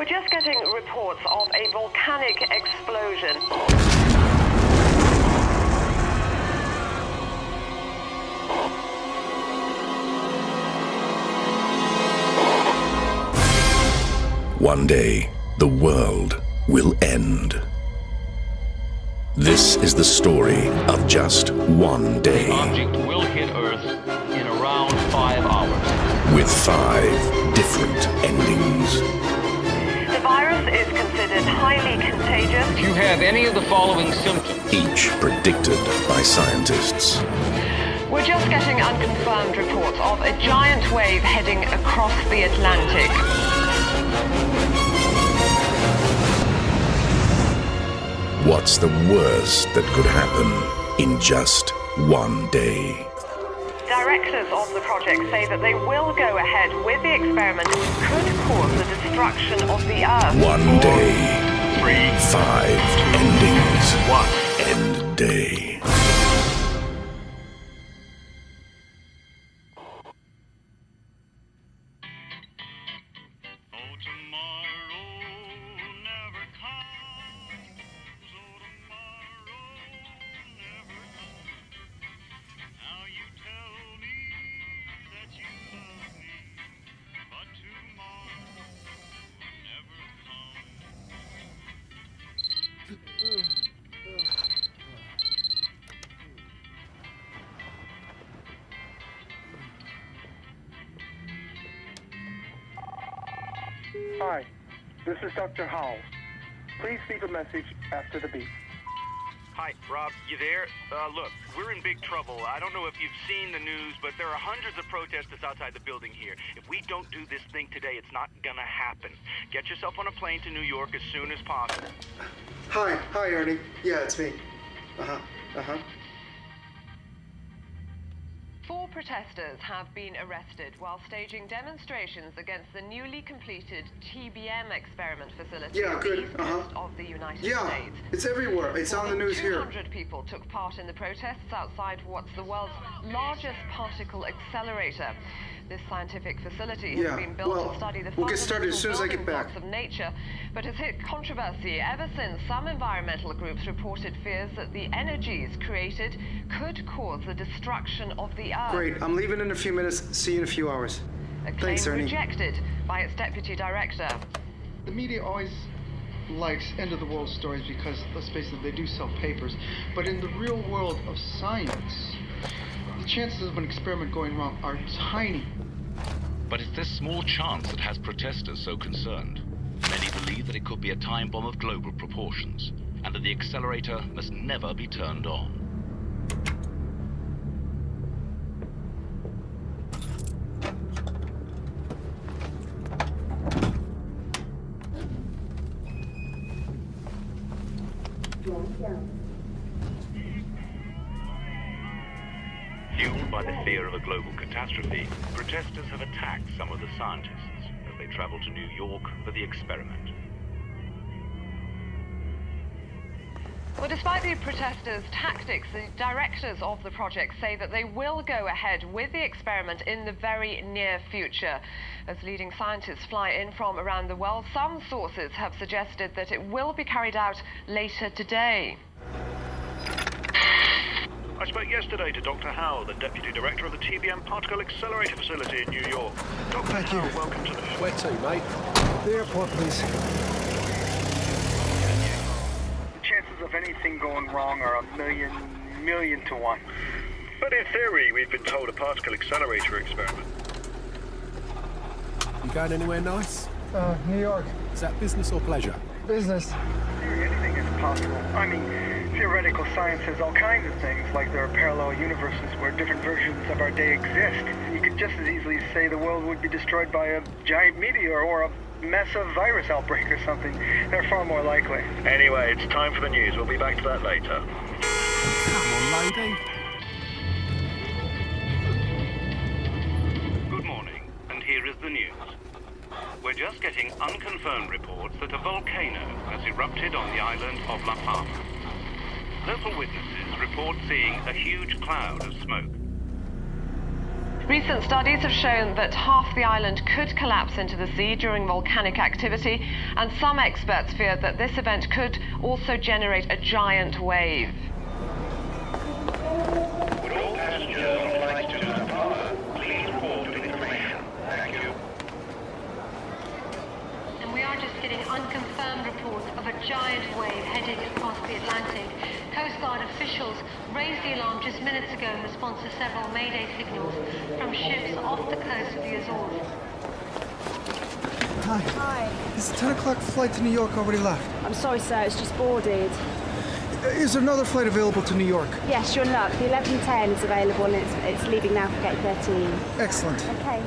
We're just getting reports of a volcanic explosion. One day, the world will end. This is the story of just one day. The object will hit Earth in around 5 hours. With 5 different endings. The virus is considered highly contagious. If you have any of the following symptoms, Each predicted by scientists. We're just getting unconfirmed reports of a giant wave heading across the Atlantic. What's the worst that could happen in just one day? Directors of the project say that they will go ahead with the experiment. It could cause the destruction of the Earth. One day. 3, 5 endings. 1. End day. Hi, this is Dr. Howell. Please leave a message after the beep. Hi, Rob, you there? Look, we're in big trouble. I don't know if you've seen the news, but there are hundreds of protesters outside the building here. If we don't do this thing today, it's not gonna happen. Get yourself on a plane to New York as soon as possible. Hi, Ernie. Yeah, it's me. 4 protesters have been arrested while staging demonstrations against the newly completed TBM experiment facility Yeah, on good. the east coast of the United Yeah, States. it's everywhere. It's on the news here. 200 people took part in the protests outside what's the world's largest particle accelerator. This scientific facility has been built to study the we'll get started as soon as I get building back. blocks of nature, but has hit controversy ever since some environmental groups reported fears that the energies created could cause the destruction of the Earth. Great, I'm leaving in a few minutes. See you in a few hours. A claim Thanks, Ernie. rejected by its deputy director. The media always likes end-of-the-world stories because, let's face it, they do sell papers. But in the real world of science, the chances of an experiment going wrong are tiny. but it's this small chance that has protesters so concerned. Many believe that it could be a time bomb of global proportions, and that the accelerator must never be turned on. Fueled by the fear of a global catastrophe, protesters have attacked some of the scientists as they travel to New York for the experiment. Well, despite the protesters' tactics, the directors of the project say that they will go ahead with the experiment in the very near future. As leading scientists fly in from around the world, some sources have suggested that it will be carried out later today. I spoke yesterday to Dr. Howell, the Deputy Director of the TBM Particle Accelerator Facility in New York. Dr. Howell, welcome to the show. Where to, mate? The airport, please. The chances of anything going wrong are a million to one. But in theory, we've been told a particle accelerator experiment. You going anywhere nice? New York. Is that business or pleasure? Business. Anything is possible. I mean, theoretical science says all kinds of things, like there are parallel universes where different versions of our day exist. You could just as easily say the world would be destroyed by a giant meteor or a massive virus outbreak or something. They're far more likely. Anyway, it's time for the news. We'll be back to that later. Come on, lady. Good morning, and here is the news. We're just getting unconfirmed reports that a volcano has erupted on the island of La Palma. Local witnesses report seeing a huge cloud of smoke. Recent studies have shown that half the island could collapse into the sea during volcanic activity, and some experts fear that this event could also generate a giant wave. Would all passengers on flights to the Palma please report to information? Thank you. And we are just getting unconfirmed reports of a giant wave heading across the Atlantic. Coast Guard officials raised the alarm just minutes ago in response to several Mayday signals from ships off the coast of the Azores. Hi. Hi. Is the 10 o'clock flight to New York already left? I'm sorry, sir, it's just boarded. Is there another flight available to New York? Yes, you're in luck. The 11:10 is available and it's leaving now for gate 13. Excellent. Okay.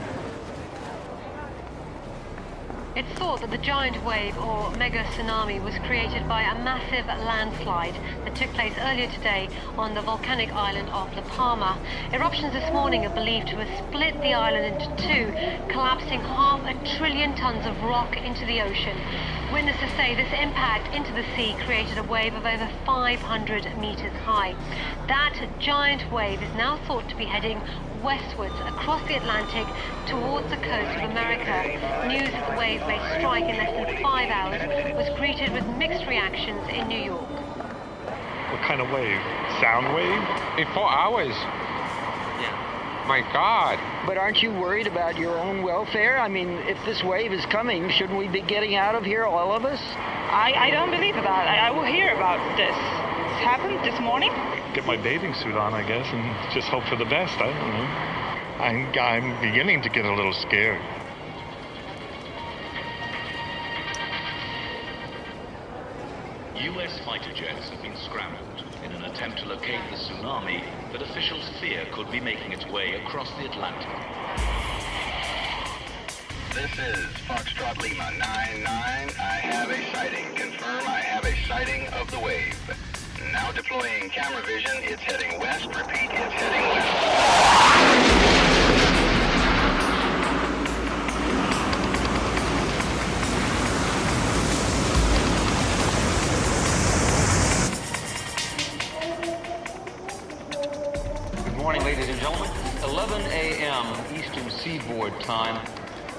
It's thought that the giant wave, or mega-tsunami, was created by a massive landslide that took place earlier today on the volcanic island of La Palma. Eruptions this morning are believed to have split the island into two, collapsing 500 billion tons of rock into the ocean. Witnesses say this impact into the sea created a wave of over 500 meters high. That giant wave is now thought to be heading westwards across the Atlantic towards the coast of America. News that the wave may strike in less than 5 hours was greeted with mixed reactions in New York. What kind of wave? Sound wave? In 4 hours? Yeah. My God. But aren't you worried about your own welfare? I mean, if this wave is coming, shouldn't we be getting out of here, all of us? I don't believe that. I will hear about this. It happened this morning. Get my bathing suit on, I guess, and just hope for the best. I don't know. I'm beginning to get a little scared. US fighter jets have been scrambled in an attempt to locate the tsunami that officials fear could be making its way across the Atlantic. This is Foxtrot Lima 99. I have a sighting. Confirm I have a sighting of the wave. Now deploying camera vision. It's heading west. Repeat, it's heading west. Good morning, ladies and gentlemen. 11 a.m. Eastern Seaboard time.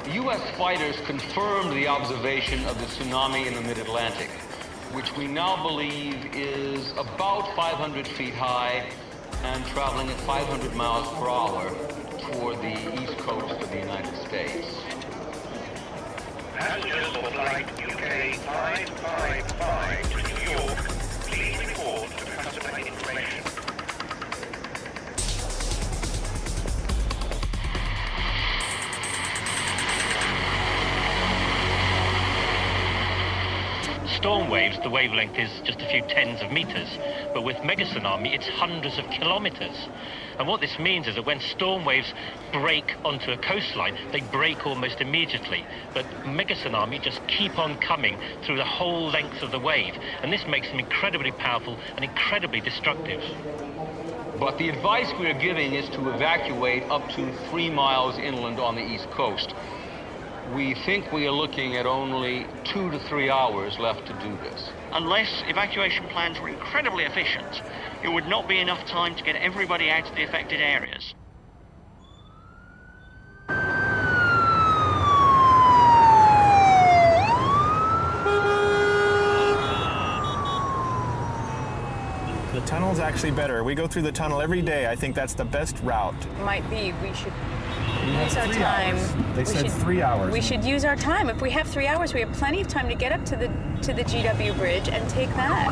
The U.S. fighters confirmed the observation of the tsunami in the mid-Atlantic, which we now believe is about 500 feet high and traveling at 500 miles per hour toward the east coast of the United States. Passengers for flight UK 555 to New York, please report to customer information. Storm waves, the wavelength is just a few tens of meters, but with mega-tsunami, it's hundreds of kilometers. And what this means is that when storm waves break onto a coastline, they break almost immediately. But mega-tsunami just keep on coming through the whole length of the wave, and this makes them incredibly powerful and incredibly destructive. But the advice we are giving is to evacuate up to 3 miles inland on the east coast. We think we are looking at only 2 to 3 hours left to do this. Unless evacuation plans were incredibly efficient, it would not be enough time to get everybody out of the affected areas. The tunnel's actually better. We go through the tunnel every day. I think that's the best route. Might be. We should use our time. They said 3 hours. We should use our time. If we have 3 hours, we have plenty of time to get up to the GW bridge and take that.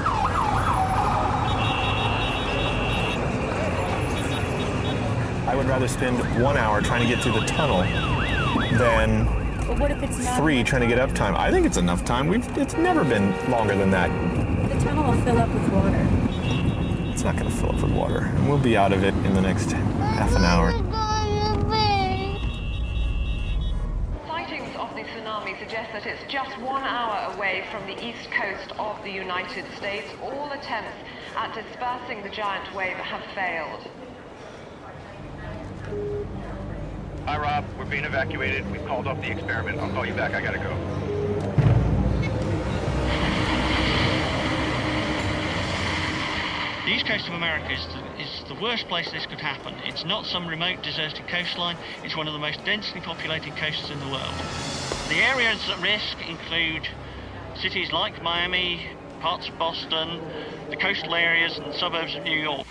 I would rather spend 1 hour trying to get through the tunnel than But what if it's not 3 trying to get up time. I think it's enough time. It's never been longer than that. The tunnel will fill up with water. It's not going to fill up with water. And we'll be out of it in the next half an hour. Sightings of the tsunami suggest that it's just 1 hour away from the east coast of the United States. All attempts at dispersing the giant wave have failed. Hi, Rob. We're being evacuated. We've called off the experiment. I'll call you back. I gotta go. The east coast of America is is the worst place this could happen. It's not some remote deserted coastline. It's one of the most densely populated coasts in the world. The areas at risk include cities like Miami, parts of Boston, the coastal areas and suburbs of New York.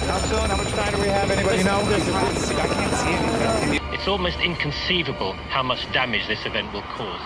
How soon? How much time do we have? Anybody know? I can't see anything. It's almost inconceivable how much damage this event will cause.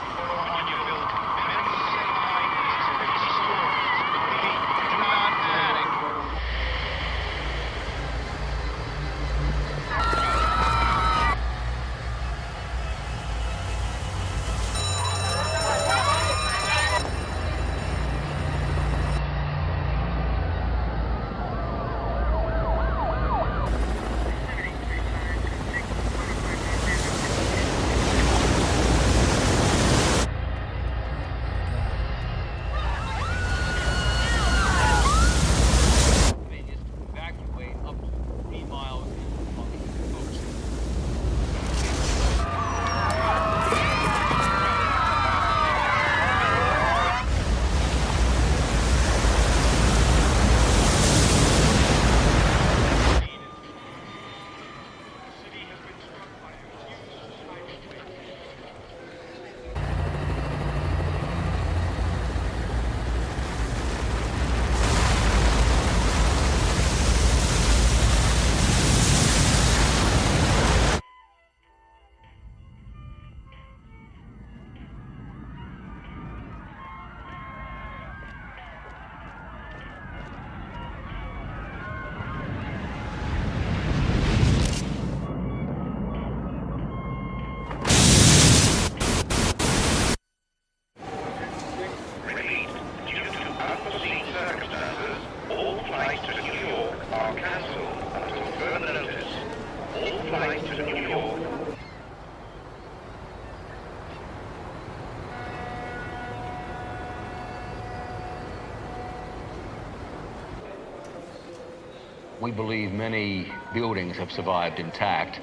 We believe many buildings have survived intact.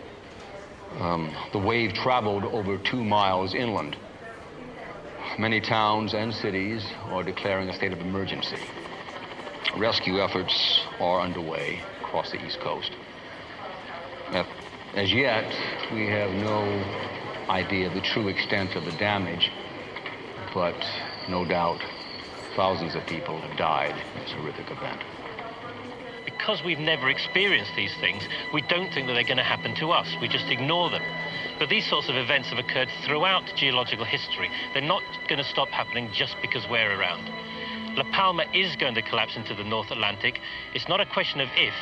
The wave traveled over 2 miles inland. Many towns and cities are declaring a state of emergency. Rescue efforts are underway across the East Coast. As yet, we have no idea of the true extent of the damage, but no doubt thousands of people have died in this horrific event. Because we've never experienced these things, we don't think that they're going to happen to us. We just ignore them. But these sorts of events have occurred throughout geological history. They're not going to stop happening just because we're around. La Palma is going to collapse into the North Atlantic. It's not a question of if,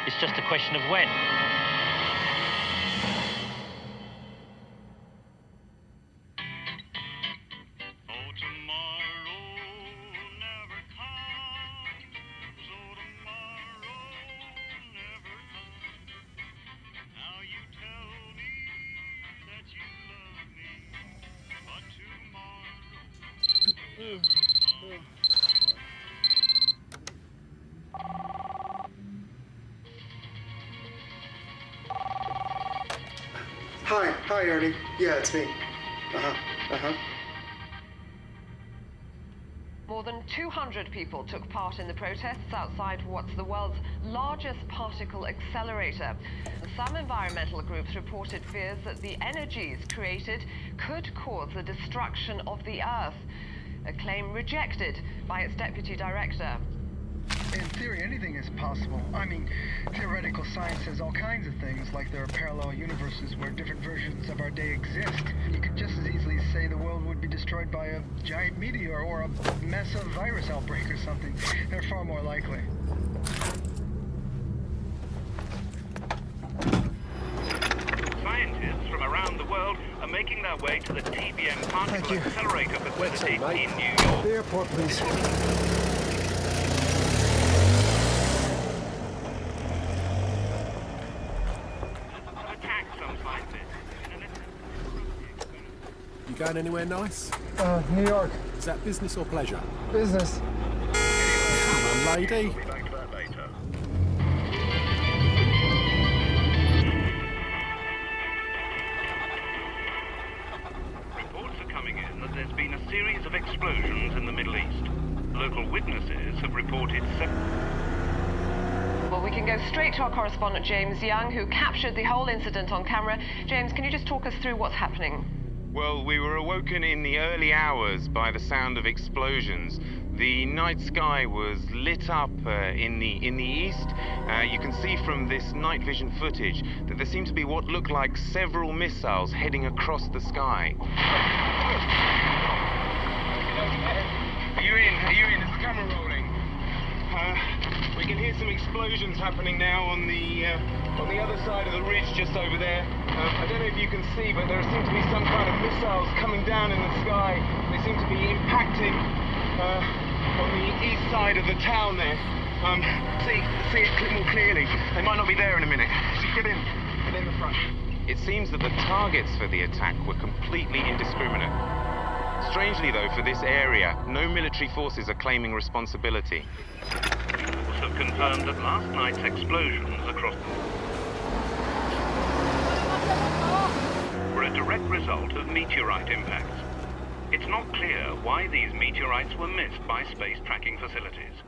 it's just a question of when. Hi, Ernie. Yeah, it's me. More than 200 people took part in the protests outside what's the world's largest particle accelerator. Some environmental groups reported fears that the energies created could cause the destruction of the Earth, a claim rejected by its deputy director. In theory, anything is possible. I mean, theoretical science says all kinds of things, like there are parallel universes where different versions of our day exist. You could just as easily say the world would be destroyed by a giant meteor or a massive virus outbreak or something. They're far more likely. Scientists from around the world are making their way to the TBM particle accelerator facility in New York. The airport, please. You going anywhere nice? New York. Is that business or pleasure? Business. Come on, lady. explosions in the Middle East. Local witnesses have reported Well, we can go straight to our correspondent, James Young, who captured the whole incident on camera. James, can you just talk us through what's happening? Well, we were awoken in the early hours by the sound of explosions. The night sky was lit up in the east. You can see from this night vision footage that there seem to be what look like several missiles heading across the sky. Are you in? Is the camera rolling? We can hear some explosions happening now on the other side of the ridge just over there. I don't know if you can see, but there seem to be some kind of missiles coming down in the sky. They seem to be impacting on the east side of the town there. See it more clearly. They might not be there in a minute. So get in the front. It seems that the targets for the attack were completely indiscriminate. Strangely, though, for this area, no military forces are claiming responsibility. Reports have confirmed that last night's explosions across were a direct result of meteorite impacts. It's not clear why these meteorites were missed by space tracking facilities.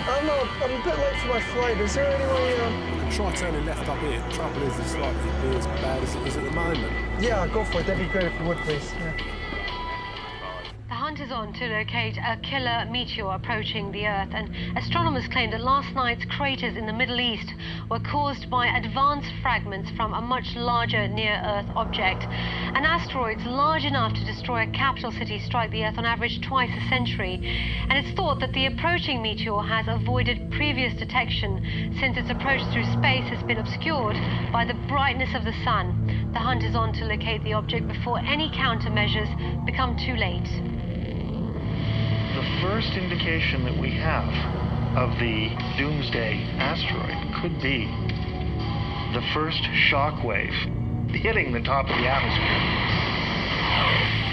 I'm a bit late for my flight. Is there any way, You can try turning left up here. The trouble is, it's likely to be as bad as it is at the moment. Yeah, go for it. That'd be great if you would, please. Yeah. The hunt is on to locate a killer meteor approaching the Earth, and astronomers claim that last night's craters in the Middle East were caused by advanced fragments from a much larger near-Earth object. An asteroid large enough to destroy a capital city strike the Earth on average twice a century, and it's thought that the approaching meteor has avoided previous detection since its approach through space has been obscured by the brightness of the sun. The hunt is on to locate the object before any countermeasures become too late. The first indication that we have of the Doomsday asteroid could be the first shock wave hitting the top of the atmosphere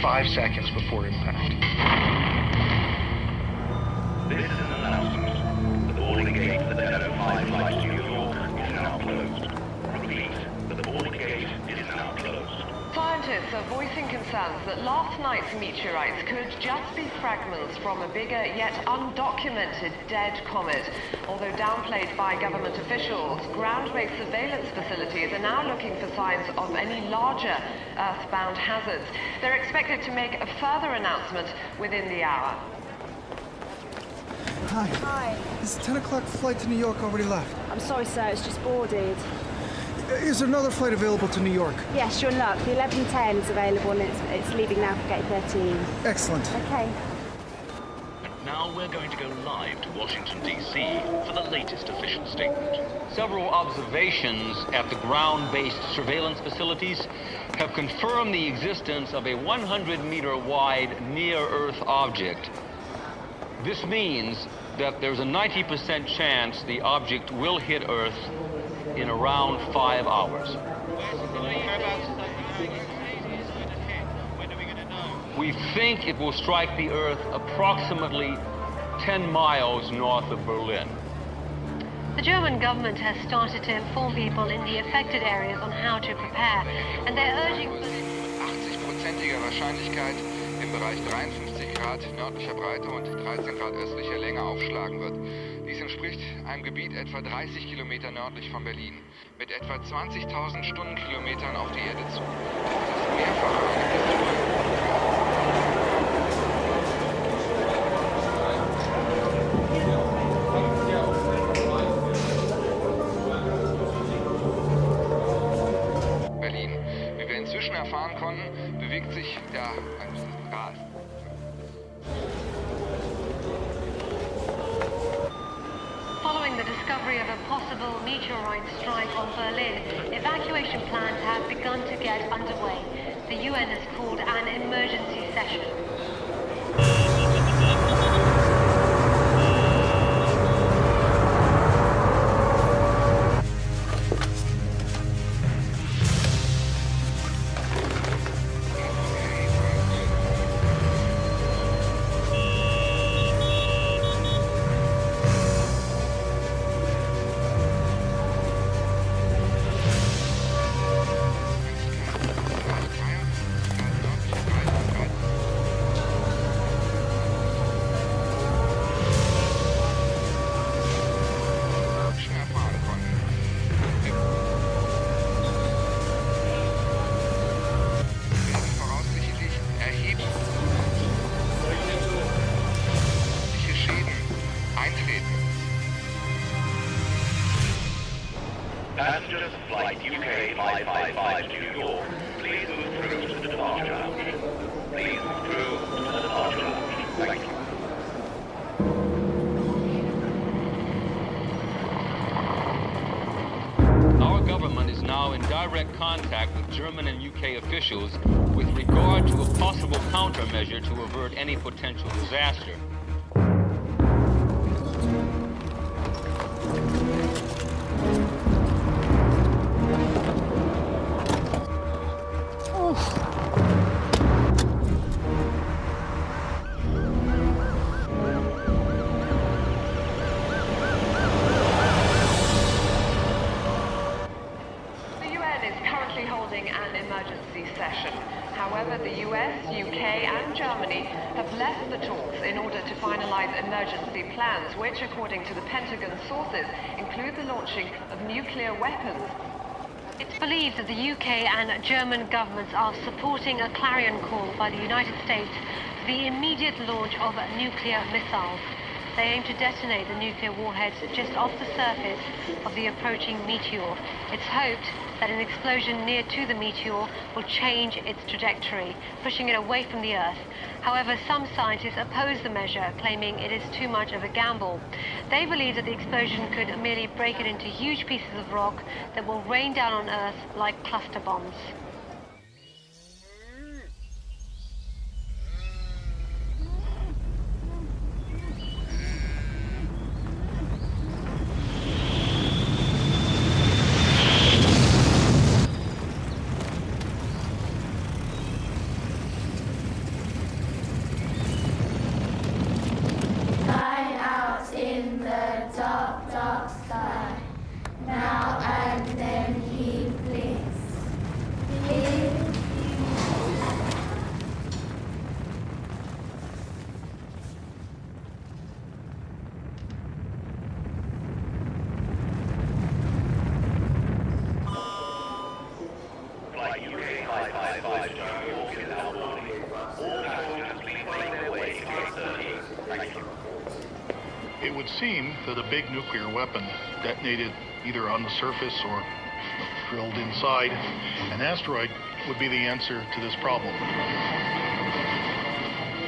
5 seconds before impact. This is an announcement. The boarding gate for the 10:05 flight to New York is now closed. Repeat, the boarding gate is now closed. Scientists are voicing concerns that last night's meteorites could just be fragments from a bigger yet undocumented dead comet. Although downplayed by government officials, ground-based surveillance facilities are now looking for signs of any larger earthbound hazards. They're expected to make a further announcement within the hour. Hi. Hi. Is the 10 o'clock flight to New York already left? I'm sorry, sir, it's just boarded. Is there another flight available to New York? Yes, you're in luck. The 11:10 is available and it's leaving now for gate 13. Excellent. Okay. Now we're going to go live to Washington, D.C. for the latest official statement. Several observations at the ground-based surveillance facilities have confirmed the existence of a 100-meter wide near-Earth object. This means that there's a 90% chance the object will hit Earth in around 5 hours. We think it will strike the Earth approximately 10 miles north of Berlin. The German government has started to inform people in the affected areas on how to prepare, and they're urging... 80%iger Wahrscheinlichkeit im Bereich 53 Grad nördlicher Breite und 13 Grad östlicher Länge aufschlagen wird. Dies entspricht einem Gebiet etwa 30 Kilometer nördlich von Berlin, mit etwa 20.000 Stundenkilometern auf die Erde zu. Das ist mehrfach Berlin. Wie wir inzwischen erfahren konnten, bewegt sich der Rad. Following the discovery of a possible meteorite strike on Berlin, evacuation plans have begun to get underway. The UN has called an emergency session. direct contact with German and UK officials with regard to a possible countermeasure to avert any potential disaster. However, the US, UK and Germany have left the talks in order to finalize emergency plans, which, according to the Pentagon sources, include the launching of nuclear weapons. It's believed that the UK and German governments are supporting a clarion call by the United States for the immediate launch of nuclear missiles. They aim to detonate the nuclear warheads just off the surface of the approaching meteor. It's hoped that an explosion near to the meteor will change its trajectory, pushing it away from the Earth. However, some scientists oppose the measure, claiming it is too much of a gamble. They believe that the explosion could merely break it into huge pieces of rock that will rain down on Earth like cluster bombs. It would seem that a big nuclear weapon detonated either on the surface or drilled inside an asteroid would be the answer to this problem.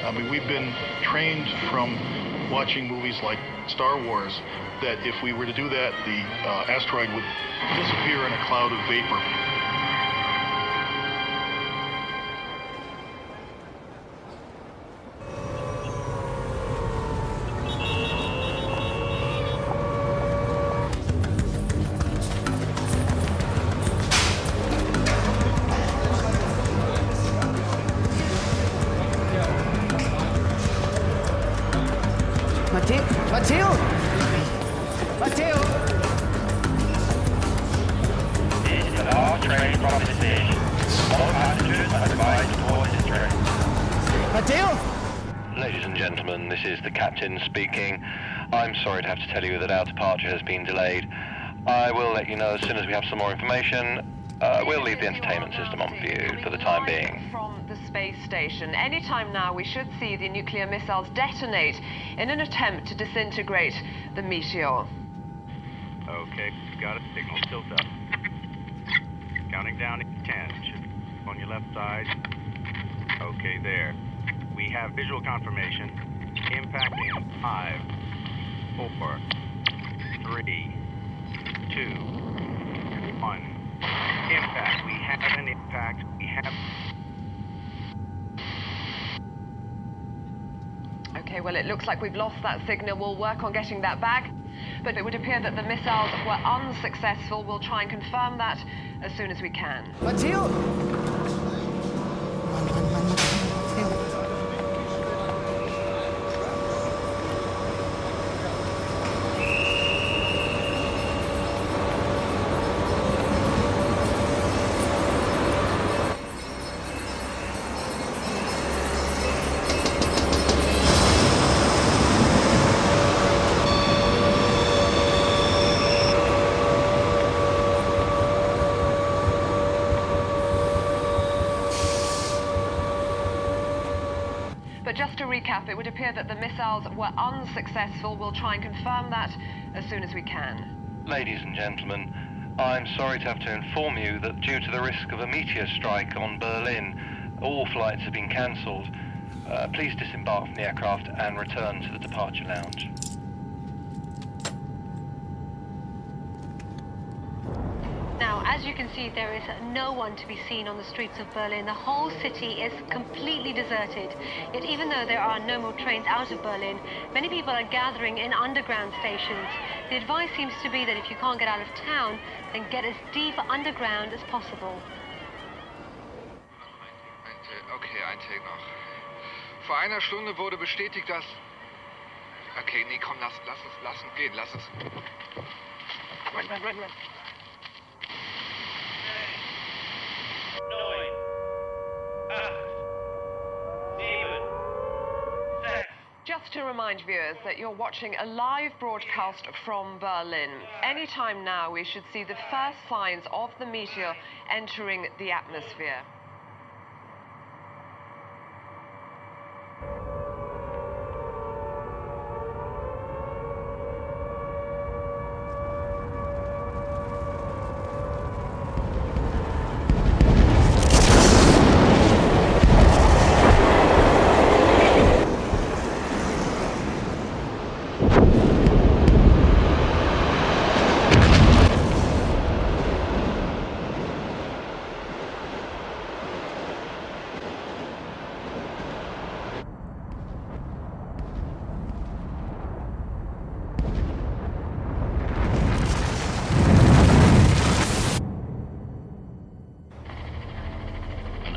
I mean, we've been trained from watching movies like Star Wars that if we were to do that, the asteroid would disappear in a cloud of vapor. Ladies and gentlemen, this is the captain speaking. I'm sorry to have to tell you that our departure has been delayed. I will let you know as soon as we have some more information. We'll leave the entertainment system on for you for the time being. From the space station. Anytime now we should see the nuclear missiles detonate in an attempt to disintegrate the meteor. Okay, got it. Signal tilt up. Counting down to 10. Should be on your left side. Okay, there. We have visual confirmation. Impact in 5, 4, 3, 2, 1. Impact. We have an impact. We have... Okay, well, it looks like we've lost that signal. We'll work on getting that back. But it would appear that the missiles were unsuccessful. We'll try and confirm that as soon as we can. Mathilde! But just to recap, it would appear that the missiles were unsuccessful. We'll try and confirm that as soon as we can. Ladies and gentlemen, I'm sorry to have to inform you that due to the risk of a meteor strike on Berlin, all flights have been cancelled. Please disembark from the aircraft and return to the departure lounge. Now, as As you can see, there is no one to be seen on the streets of Berlin. The whole city is completely deserted. Yet even though there are no more trains out of Berlin, many people are gathering in underground stations. The advice seems to be that if you can't get out of town, then get as deep underground as possible. Okay, ein Take noch. Vor einer Stunde wurde bestätigt, dass... Okay, nee, komm, lass uns gehen, lass uns... Run. 9, 8, 7, 6. Just to remind viewers that you're watching a live broadcast from Berlin. Any time now, we should see the first signs of the meteor entering the atmosphere.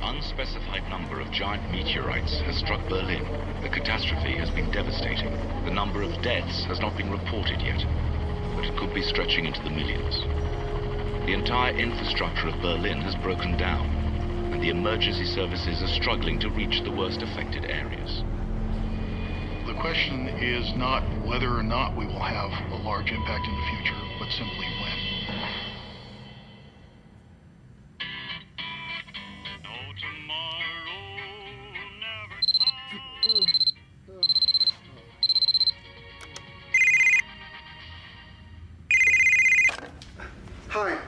Unspecified number of giant meteorites has struck Berlin. The catastrophe has been devastating. The number of deaths has not been reported yet, but it could be stretching into the millions. The entire infrastructure of Berlin has broken down, and the emergency services are struggling to reach the worst affected areas. The question is not whether or not we will have a large impact in the future, but simply when.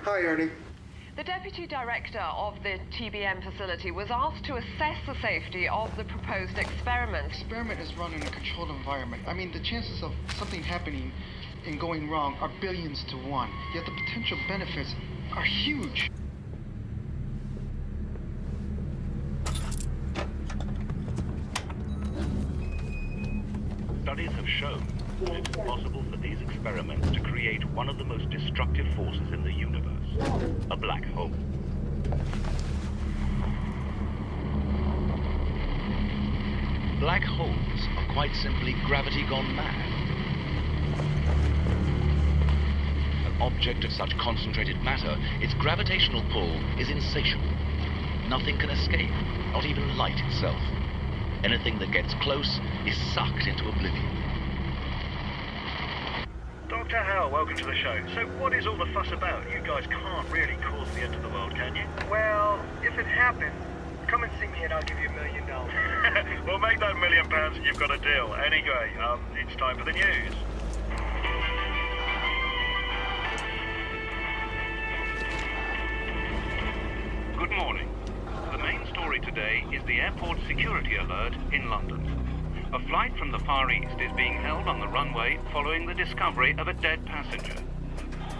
Hi, Ernie. The deputy director of the TBM facility was asked to assess the safety of the proposed experiment. The experiment is run in a controlled environment. I mean, the chances of something happening and going wrong are billions to one, yet the potential benefits are huge. Studies have shown that it is possible for these experiments to create one of the most destructive forces in the universe, a black hole. Black holes are quite simply gravity gone mad. An object of such concentrated matter, its gravitational pull is insatiable. Nothing can escape, not even light itself. Anything that gets close is sucked into oblivion. Dr. Howell, welcome to the show. So what is all the fuss about? You guys can't really cause the end of the world, can you? Well, if it happens, come and see me and I'll give you $1 million. Well, make that £1 million and you've got a deal. Anyway, it's time for the news. Good morning. The main story today is the airport security alert in London. A flight from the Far East is being held on the runway following the discovery of a dead passenger.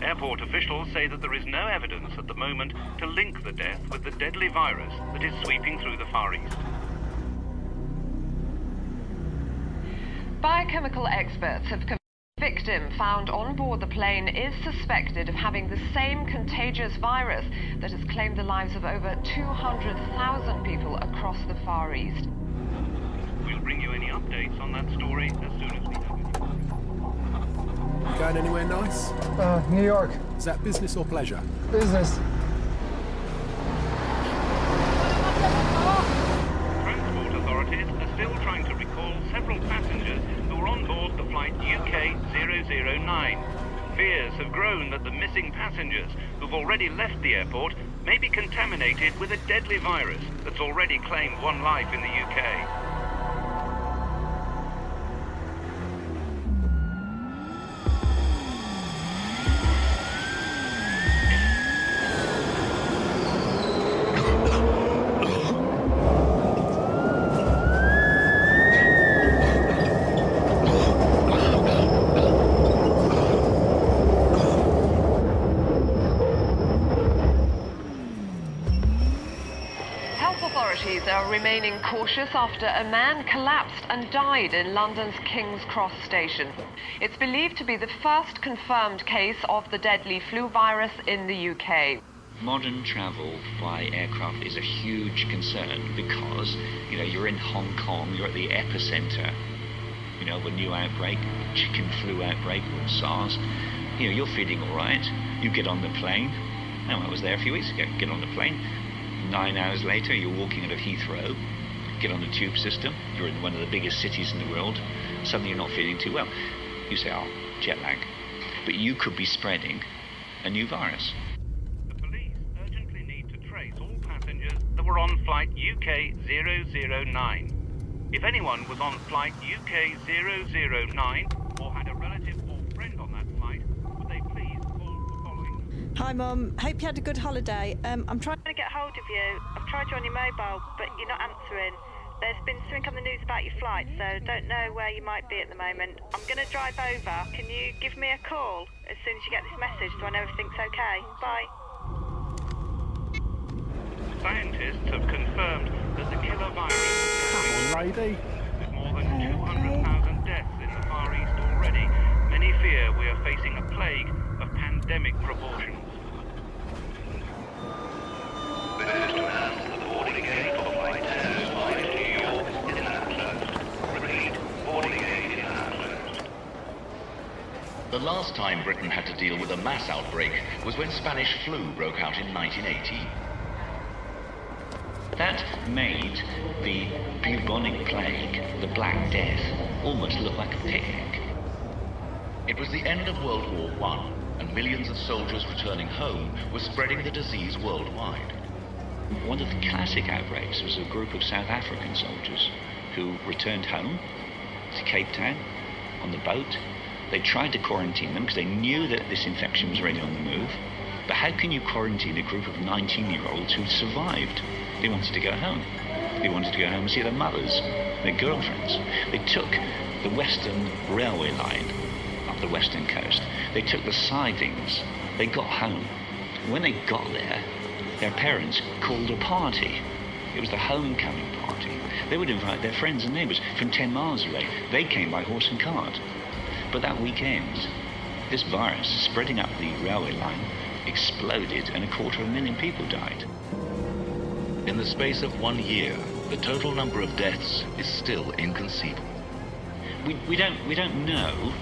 Airport officials say that there is no evidence at the moment to link the death with the deadly virus that is sweeping through the Far East. Biochemical experts have confirmed the victim found on board the plane is suspected of having the same contagious virus that has claimed the lives of over 200,000 people across the Far East. We'll bring you any updates on that story as soon as we have it. You going anywhere nice? New York. Is that business or pleasure? Business. Transport authorities are still trying to recall several passengers who were on board the flight UK 009. Fears have grown that the missing passengers who've already left the airport may be contaminated with a deadly virus that's already claimed one life in the UK. authorities are remaining cautious after a man collapsed and died in London's King's Cross station. It's believed to be the first confirmed case of the deadly flu virus in the UK. Modern travel by aircraft is a huge concern because, you're in Hong Kong, you're at the epicenter, of a new outbreak, chicken flu outbreak or SARS. You're feeling all right. You get on the plane. I was there a few weeks ago. Get on the plane. 9 hours later, you're walking out of Heathrow. Get on the tube system. You're in one of the biggest cities in the world. Suddenly you're not feeling too well. You say, jet lag. But you could be spreading a new virus. That were on flight UK 009. If anyone was on flight UK 009 or had a relative or friend on that flight, would they please call the following? Hi Mum, hope you had a good holiday. I'm trying to get hold of you. I've tried you on your mobile, but you're not answering. There's been something on the news about your flight, so don't know where you might be at the moment. I'm going to drive over. Can you give me a call as soon as you get this message so I know everything's okay? Bye. Scientists have confirmed that the killer virus lady. With more than 200,000 deaths in the Far East already, many fear we are facing a plague of pandemic proportions. This is to announce that the boarding gate for flight 1005 to New York is now closed. Repeat, boarding gate is now closed. The last time Britain had to deal with a mass outbreak was when Spanish flu broke out in 1980. That made the bubonic plague, the Black Death, almost look like a picnic. It was the end of World War I, and millions of soldiers returning home were spreading the disease worldwide. One of the classic outbreaks was a group of South African soldiers who returned home to Cape Town on the boat. They tried to quarantine them because they knew that this infection was already on the move. But how can you quarantine a group of 19-year-olds who survived? They wanted to go home. They wanted to go home and see their mothers, their girlfriends. They took the Western Railway line up the western coast. They took the sidings. They got home. When they got there, their parents called a party. It was the homecoming party. They would invite their friends and neighbours from 10 miles away. They came by horse and cart. But that weekend, this virus spreading up the railway line exploded and 250,000 people died. In the space of 1 year, the total number of deaths is still inconceivable. We don't know,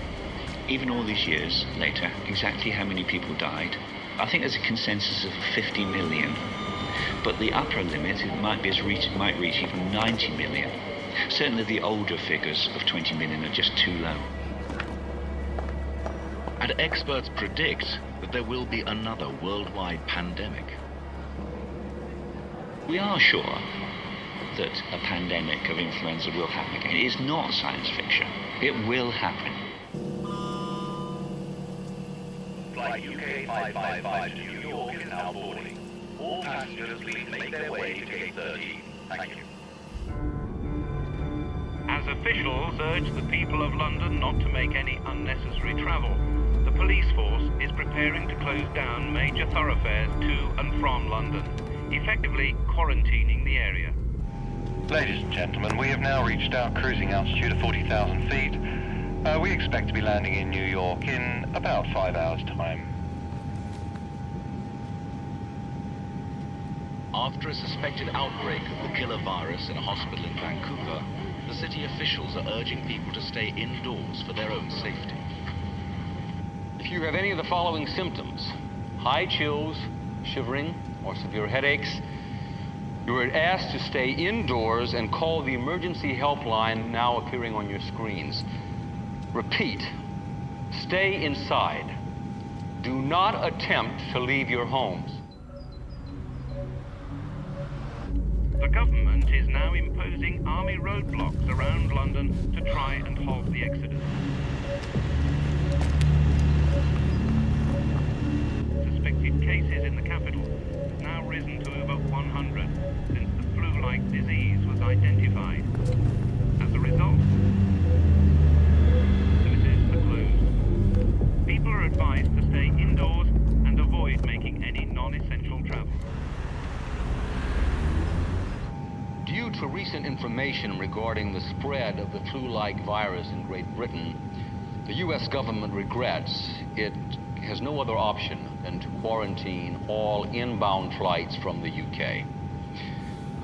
even all these years later, exactly how many people died. I think there's a consensus of 50 million, but the upper limit might reach even 90 million. Certainly the older figures of 20 million are just too low. And experts predict that there will be another worldwide pandemic. We are sure that a pandemic of influenza will happen again. It is not science fiction. It will happen. Flight UK 555 to New York is now boarding. All passengers please make their way to gate 13. Thank you. As officials urge the people of London not to make any unnecessary travel, the police force is preparing to close down major thoroughfares to and from London, effectively quarantining the area. Ladies and gentlemen, we have now reached our cruising altitude of 40,000 feet. We expect to be landing in New York in about 5 hours' time. After a suspected outbreak of the killer virus in a hospital in Vancouver, the city officials are urging people to stay indoors for their own safety. If you have any of the following symptoms, high chills, shivering, or severe headaches, you are asked to stay indoors and call the emergency helpline now appearing on your screens. Repeat, stay inside. Do not attempt to leave your homes. The government is now imposing army roadblocks around London to try and halt the exodus. Suspected cases in the capital have now risen to over 100 since the flu-like disease was identified. As a result, services are closed. People are advised to stay indoors and avoid making any non-essential travel. Due to recent information regarding the spread of the flu-like virus in Great Britain, the U.S. government regrets it has no other option than to quarantine all inbound flights from the UK.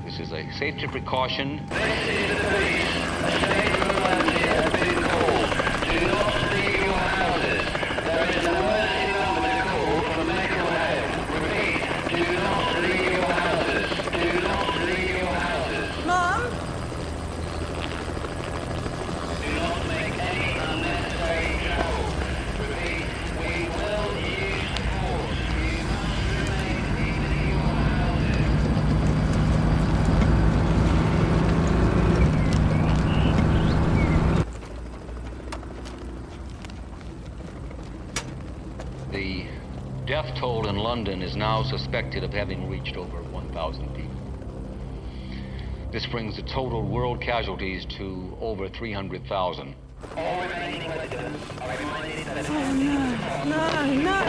This is a safety precaution. This is the police. A state of emergency has been called. Do not leave your houses. There is an emergency number to call for medical help. Repeat, do not leave your houses. Do not leave your houses. Mom? Do not make any unnecessary travel. Repeat, we will use force. You must remain in your houses. The death toll in London is now suspected of having reached over 1,000 people. This brings the total world casualties to over 300,000. All remaining residents are reminded that Oh, no, no, no.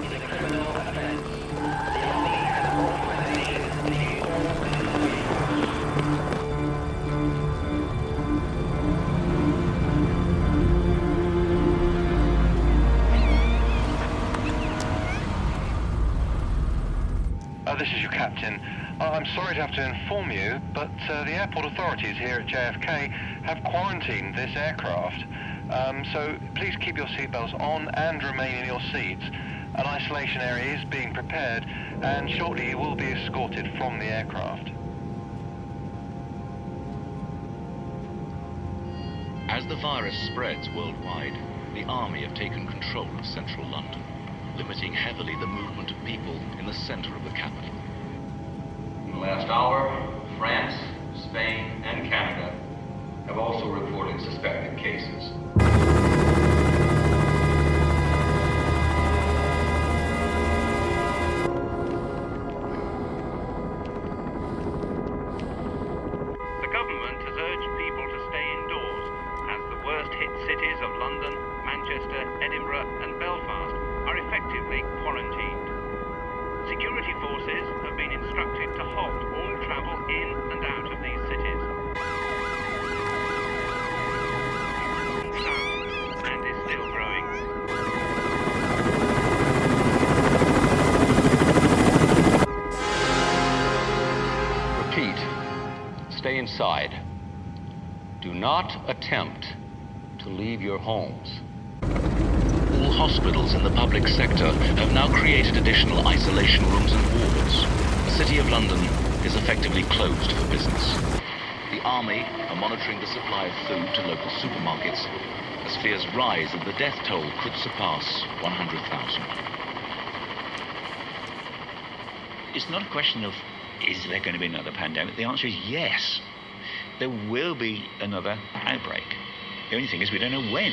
is a criminal offense. The army has authorization to use all This is your captain. I'm sorry to have to inform you, but the airport authorities here at JFK have quarantined this aircraft. So please keep your seatbelts on and remain in your seats. An isolation area is being prepared, and shortly you will be escorted from the aircraft. As the virus spreads worldwide, the army have taken control of central London, limiting heavily the movement of people in the center of the capital. In the last hour, France, Spain, and Canada have also reported suspected cases. The government has urged people to stay indoors as the worst-hit cities of London, Manchester, Edinburgh, and Belfast are effectively quarantined. Security forces have been instructed to halt all travel in and out of these cities. And is still growing. Repeat, stay inside. Do not attempt to leave your homes. All hospitals in the public sector have now created additional isolation rooms and wards. The City of London is effectively closed for business. The army are monitoring the supply of food to local supermarkets as fears rise that the death toll could surpass 100,000. It's not a question of, is there going to be another pandemic? The answer is yes. There will be another outbreak. The only thing is we don't know when.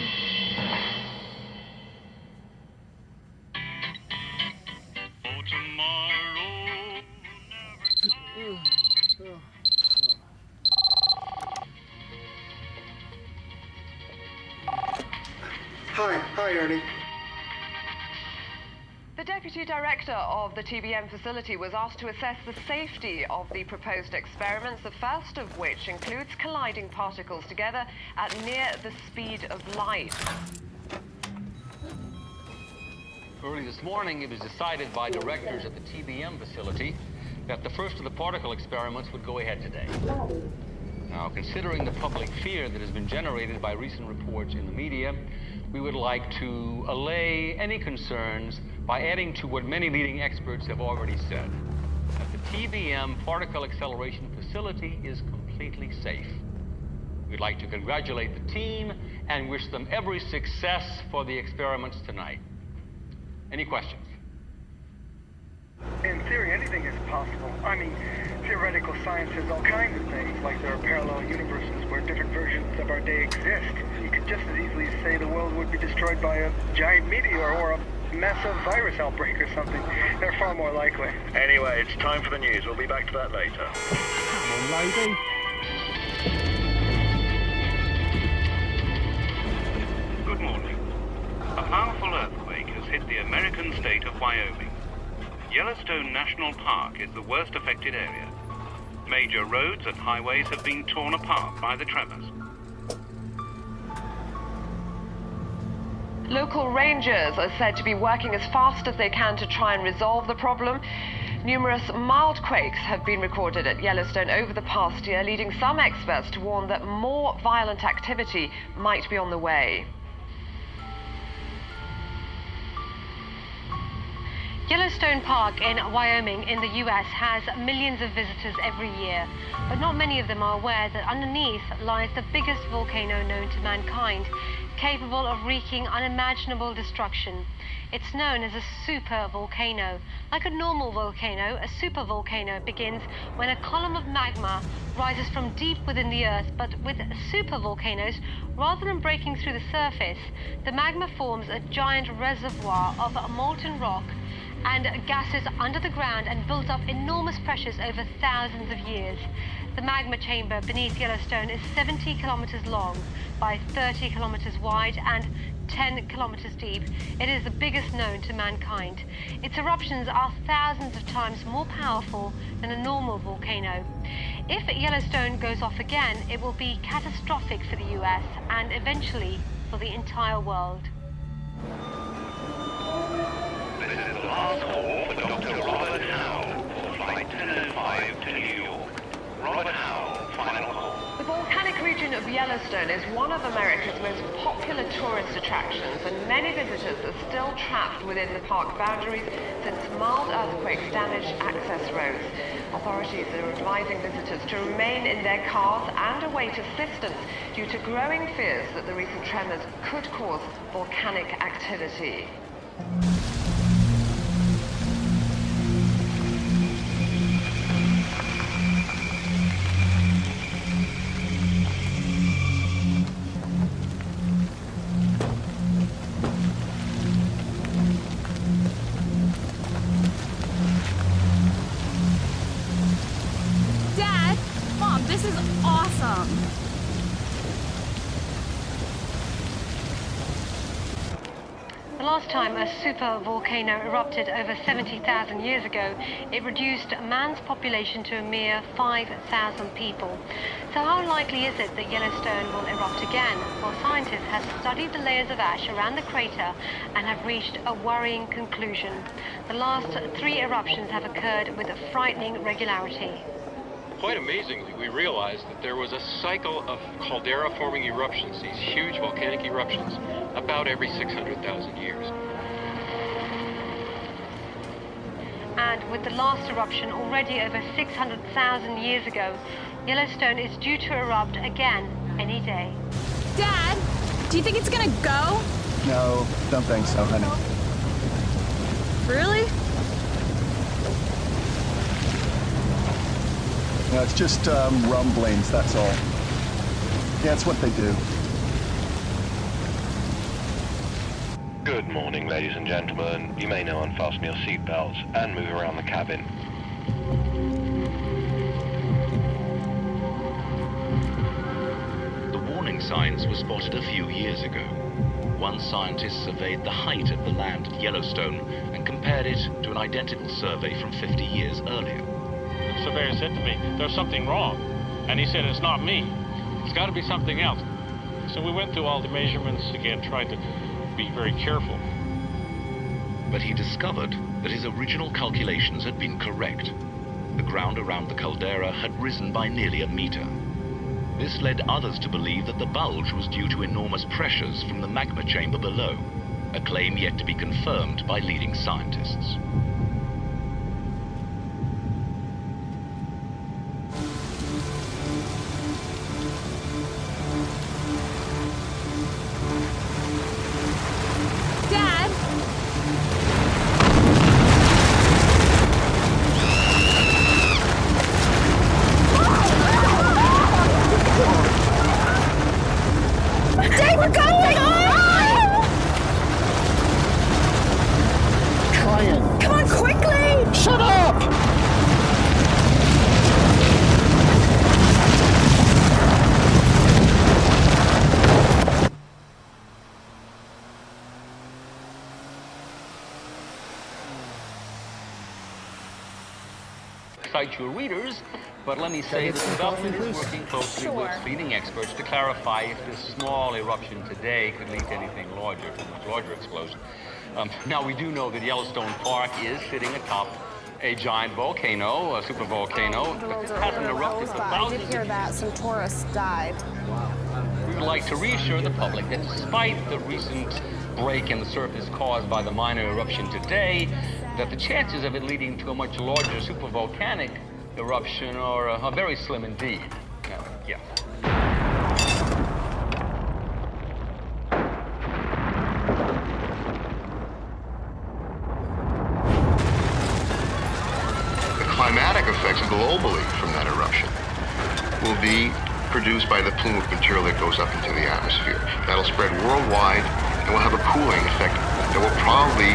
Hi, Ernie. The Deputy Director of the TBM facility was asked to assess the safety of the proposed experiments, the first of which includes colliding particles together at near the speed of light. Early this morning, it was decided by directors at the TBM facility that the first of the particle experiments would go ahead today. Now, considering the public fear that has been generated by recent reports in the media, we would like to allay any concerns by adding to what many leading experts have already said, that the TBM particle acceleration facility is completely safe. We'd like to congratulate the team and wish them every success for the experiments tonight. Any questions? In theory, anything is possible. I mean, theoretical science says all kinds of things, like there are parallel universes where different versions of our day exist. You could just as easily say the world would be destroyed by a giant meteor or a massive virus outbreak or something. They're far more likely. Anyway, it's time for the news. We'll be back to that later. Come on, lady. Good morning. A powerful earthquake has hit the American state of Wyoming. Yellowstone National Park is the worst affected area. Major roads and highways have been torn apart by the tremors. Local rangers are said to be working as fast as they can to try and resolve the problem. Numerous mild quakes have been recorded at Yellowstone over the past year, leading some experts to warn that more violent activity might be on the way. Yellowstone Park in Wyoming in the US has millions of visitors every year, but not many of them are aware that underneath lies the biggest volcano known to mankind, capable of wreaking unimaginable destruction. It's known as a supervolcano. Like a normal volcano, a supervolcano begins when a column of magma rises from deep within the earth, but with supervolcanoes, rather than breaking through the surface, the magma forms a giant reservoir of molten rock and gases under the ground and builds up enormous pressures over thousands of years. The magma chamber beneath Yellowstone is 70 kilometers long by 30 kilometers wide and 10 kilometers deep. It is the biggest known to mankind. Its eruptions are thousands of times more powerful than a normal volcano. If Yellowstone goes off again, it will be catastrophic for the US and eventually for the entire world. This is the last call for Dr. Robert Howell for Flight 1005 to New York. Robert Howell, final call. The volcanic region of Yellowstone is one of America's most popular tourist attractions, and many visitors are still trapped within the park boundaries since mild earthquakes damaged access roads. Authorities are advising visitors to remain in their cars and await assistance due to growing fears that the recent tremors could cause volcanic activity. This is awesome! The last time a supervolcano erupted over 70,000 years ago, it reduced man's population to a mere 5,000 people. So how likely is it that Yellowstone will erupt again? Well, scientists have studied the layers of ash around the crater and have reached a worrying conclusion. The last 3 eruptions have occurred with a frightening regularity. Quite amazingly, we realized that there was a cycle of caldera-forming eruptions, these huge volcanic eruptions, about every 600,000 years. And with the last eruption already over 600,000 years ago, Yellowstone is due to erupt again any day. Dad, do you think it's gonna go? No, don't think so, honey. Really? No, it's just rumblings, that's all. Yeah, it's what they do. Good morning, ladies and gentlemen. You may now unfasten your seatbelts and move around the cabin. The warning signs were spotted a few years ago. One scientist surveyed the height of the land at Yellowstone and compared it to an identical survey from 50 years earlier. The surveyor said to me, "There's something wrong." And he said, "It's not me. It's got to be something else." So we went through all the measurements again, tried to be very careful. But he discovered that his original calculations had been correct. The ground around the caldera had risen by nearly a meter. This led others to believe that the bulge was due to enormous pressures from the magma chamber below, a claim yet to be confirmed by leading scientists. excite your readers, but let me say that the government is working closely with leading experts to clarify if this small eruption today could lead to anything larger, to a much larger explosion. Now, we do know that Yellowstone Park is sitting atop a giant volcano, a supervolcano, that hasn't erupted for thousands of years. I did hear that some tourists died. We would like to reassure the public that despite the recent break in the surface caused by the minor eruption today, that the chances of it leading to a much larger supervolcanic eruption are very slim indeed. Yeah. Climatic effects globally from that eruption will be produced by the plume of material that goes up into the atmosphere. That'll spread worldwide and will have a cooling effect that will probably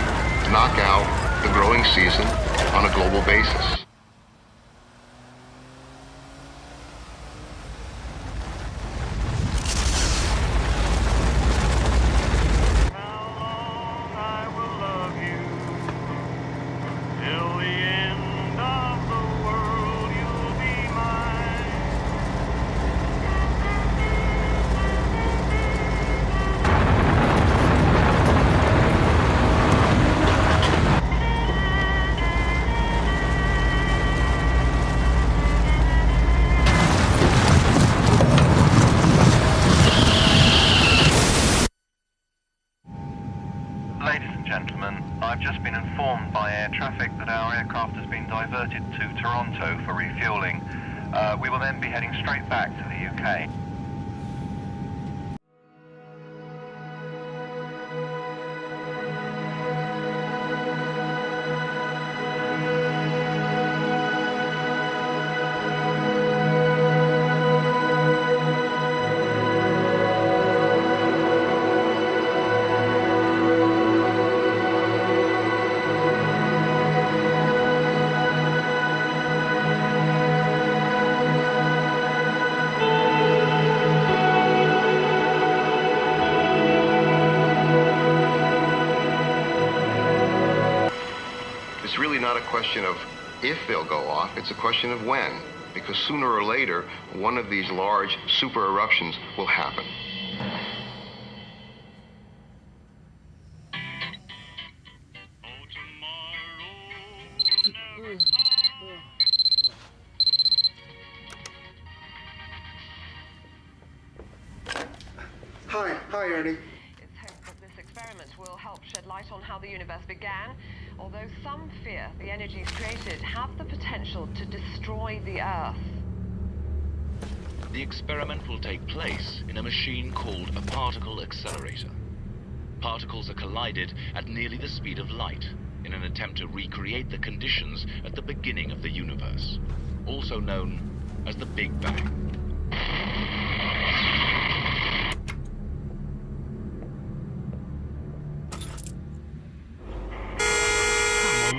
knock out the growing season on a global basis. To Toronto for refueling. We will then be heading straight back to the UK. It's really not a question of if they'll go off, it's a question of when. Because sooner or later, one of these large super eruptions will happen. Hi, Ernie. It's hoped that this experiment will help shed light on how the universe began, although some fear the energies created have the potential to destroy the Earth. The experiment will take place in a machine called a particle accelerator. Particles are collided at nearly the speed of light in an attempt to recreate the conditions at the beginning of the universe, also known as the Big Bang.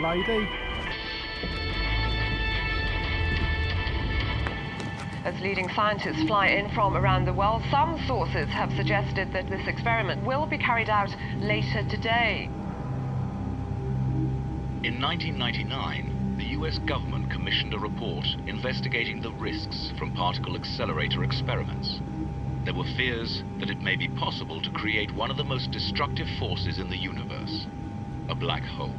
Lady. As leading scientists fly in from around the world, some sources have suggested that this experiment will be carried out later today. In 1999, the US government commissioned a report investigating the risks from particle accelerator experiments. There were fears that it may be possible to create one of the most destructive forces in the universe, a black hole.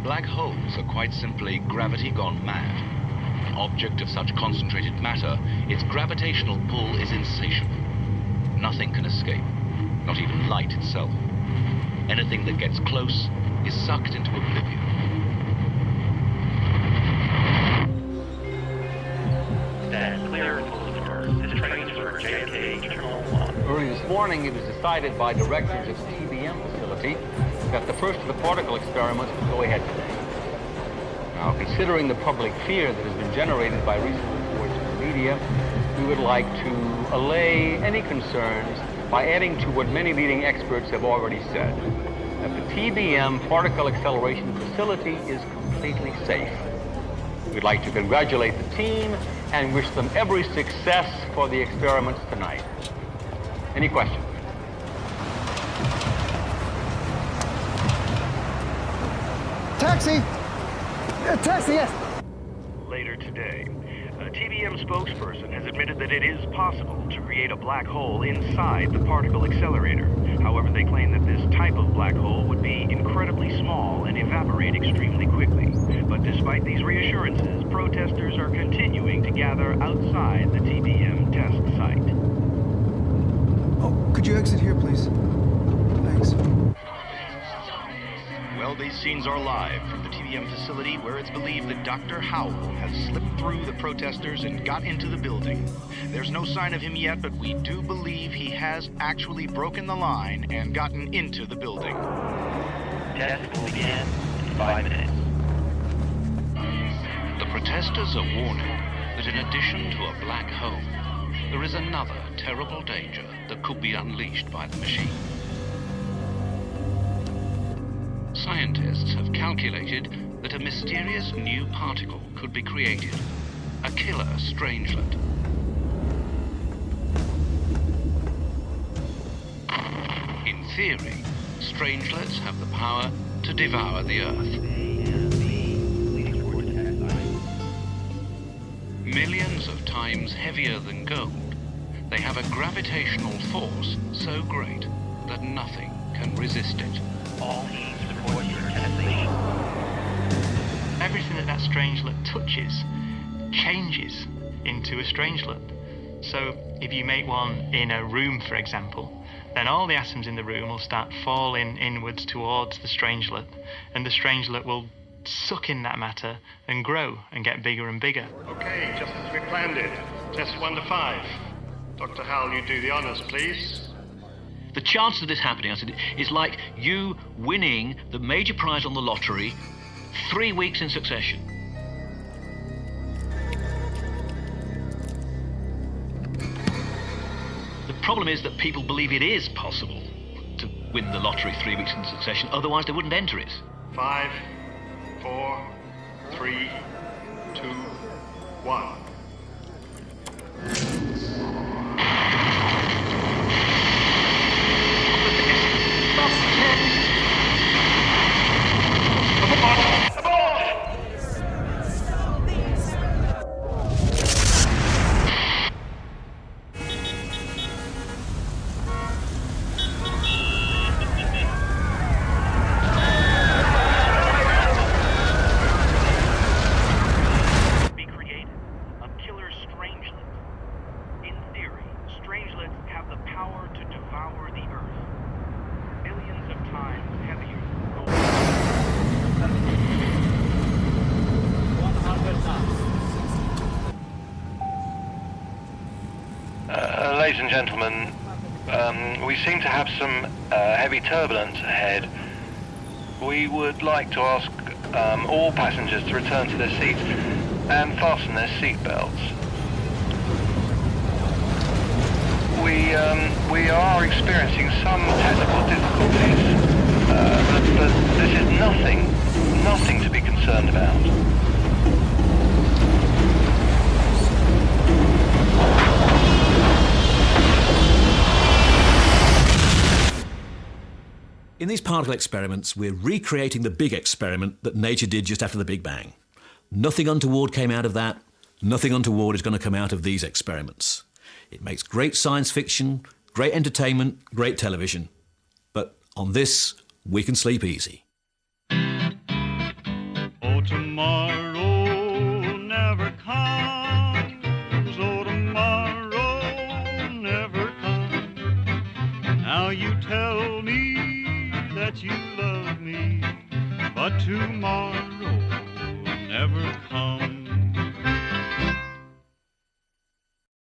Black holes are quite simply gravity gone mad. An object of such concentrated matter, its gravitational pull is insatiable. Nothing can escape, not even light itself. Anything that gets close is sucked into oblivion. Stand clear and close doors. This train is for JFK Terminal 1. Early this morning, it was decided by directors of the TBM facility that the first of the particle experiments would go ahead today. Now, considering the public fear that has been generated by recent reports in the media, we would like to allay any concerns by adding to what many leading experts have already said, that the TBM particle acceleration facility is completely safe. We'd like to congratulate the team and wish them every success for the experiments tonight. Any questions? Taxi! Tesla, yes. Later today, a TBM spokesperson has admitted that it is possible to create a black hole inside the particle accelerator. However, they claim that this type of black hole would be incredibly small and evaporate extremely quickly. But despite these reassurances, protesters are continuing to gather outside the TBM test site. Oh, could you exit here, please? Thanks. Well, these scenes are live from the TBM facility where it's believed that Dr. Howell has slipped through the protesters and got into the building. There's no sign of him yet, but we do believe he has actually broken the line and gotten into the building. Test will begin in 5 minutes. The protesters are warning that in addition to a black hole, there is another terrible danger that could be unleashed by the machine. Scientists have calculated that a mysterious new particle could be created, a killer strangelet. In theory, strangelets have the power to devour the Earth. Millions of times heavier than gold, they have a gravitational force so great that nothing can resist it. All teams report your destination. Everything that strangelet touches changes into a strangelet. So if you make one in a room, for example, then all the atoms in the room will start falling inwards towards the strangelet, and the strangelet will suck in that matter and grow and get bigger and bigger. Okay, just as we planned it. Test 1 to 5. Dr. Howell, you do the honors, please. The chance of this happening, I said, is like you winning the major prize on the lottery 3 weeks in succession. The problem is that people believe it is possible to win the lottery 3 weeks in succession, otherwise they wouldn't enter it. 5, 4, 3, 2, 1. Ladies and gentlemen, we seem to have some heavy turbulence ahead. We would like to ask all passengers to return to their seats and fasten their seatbelts. We are experiencing some technical difficulties, but this is nothing to be concerned about. In these particle experiments, we're recreating the big experiment that nature did just after the Big Bang. Nothing untoward came out of that. Nothing untoward is going to come out of these experiments. It makes great science fiction, great entertainment, great television. But on this, we can sleep easy. Oh, tomorrow never comes. Oh, tomorrow never comes. Now you tell me that you love me, but tomorrow